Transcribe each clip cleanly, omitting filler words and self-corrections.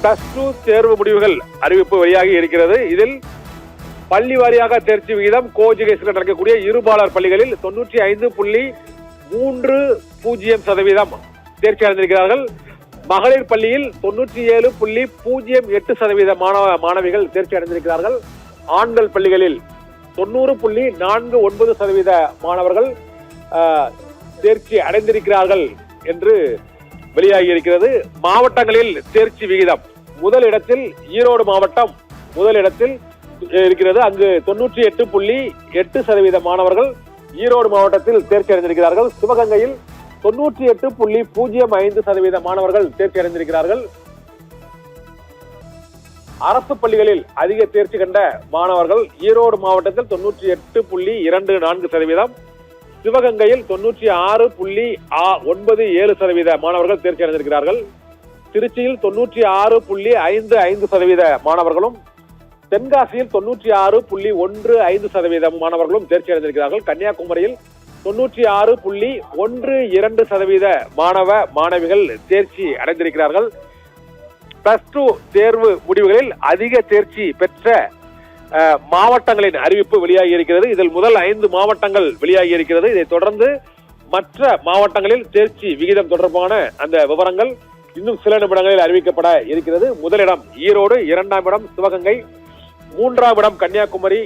+2 தேர்வு முடிவுகள் அறிவிப்பு வெளியாகி இருக்கிறது. இதில் பள்ளி வாரியாக தேர்ச்சி விகிதம் கோஎஜுகேஷனில் நடக்கக்கூடிய இருபாலர் பள்ளிகளில் 95.30% தேர்ச்சி அடைந்திருக்கிறார்கள். மகளிர் பள்ளியில் 97.08% மாணவிகள் தேர்ச்சி அடைந்திருக்கிறார்கள். ஆண்கள் பள்ளிகளில் 90.49% மாணவர்கள் தேர்ச்சி அடைந்திருக்கிறார்கள் என்று வெளியாகி இருக்கிறது. மாவட்டங்களில் தேர்ச்சி விகிதம் முதல் இடத்தில் ஈரோடு மாவட்டம் முதல் இடத்தில் இருக்கிறது. அங்கு 98.8% மாணவர்கள் ஈரோடு மாவட்டத்தில் தேர்ச்சி அடைந்திருக்கிறார்கள். சிவகங்கையில் 98.05% மாணவர்கள் தேர்ச்சி அடைந்திருக்கிறார்கள். அரசு பள்ளிகளில் அதிக தேர்ச்சி கண்ட மாணவர்கள் ஈரோடு மாவட்டத்தில் 98.24%, சிவகங்கையில் 96.97% மாணவர்கள் தேர்ச்சி அடைந்திருக்கிறார்கள். திருச்சியில் 96.55% மாணவர்களும், தென்காசியில் 96.15% மாணவர்களும் தேர்ச்சி அடைந்திருக்கிறார்கள். கன்னியாகுமரியில் 96.12% மாணவ மாணவிகள் தேர்ச்சி அடைந்திருக்கிறார்கள். +2 தேர்வு முடிவுகளில் அதிக தேர்ச்சி பெற்ற மாவட்டங்களின் அறிவிப்பு வெளியாகி இருக்கிறது. இதில் முதல் 5 மாவட்டங்கள் வெளியாகி இருக்கிறது. இதைத் தொடர்ந்து மற்ற மாவட்டங்களில் தேர்ச்சி விகிதம் தொடர்பான அந்த விவரங்கள் இன்னும் சில நிமிடங்களில் அறிவிக்கப்பட இருக்கிறது. முதலிடம் ஈரோடு, 2ஆம் இடம் சிவகங்கை, 3ஆம் இடம் கன்னியாகுமரி,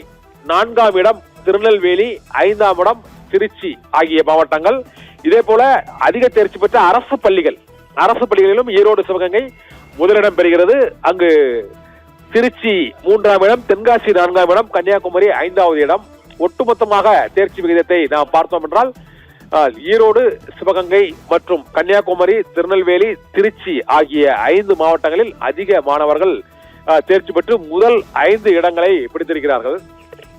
4ஆம் இடம் திருநெல்வேலி, 5ஆம் இடம் திருச்சி ஆகிய மாவட்டங்கள். இதே போல அதிக தேர்ச்சி பெற்ற அரசு பள்ளிகளிலும் ஈரோடு, சிவகங்கை முதலிடம் பெறுகிறது. அங்கு திருச்சி 3ஆம் இடம், தென்காசி 4ஆம் இடம், கன்னியாகுமரி 5வது இடம். ஒட்டுமொத்தமாக தேர்ச்சி விகிதத்தை நாம் பார்த்தோம் என்றால் ஈரோடு, சிவகங்கை மற்றும் கன்னியாகுமரி, திருநெல்வேலி, திருச்சி ஆகிய 5 மாவட்டங்களில் அதிக மாணவர்கள் தேர்ச்சி பெற்று முதல் 5 இடங்களை பிடித்திருக்கிறார்கள்.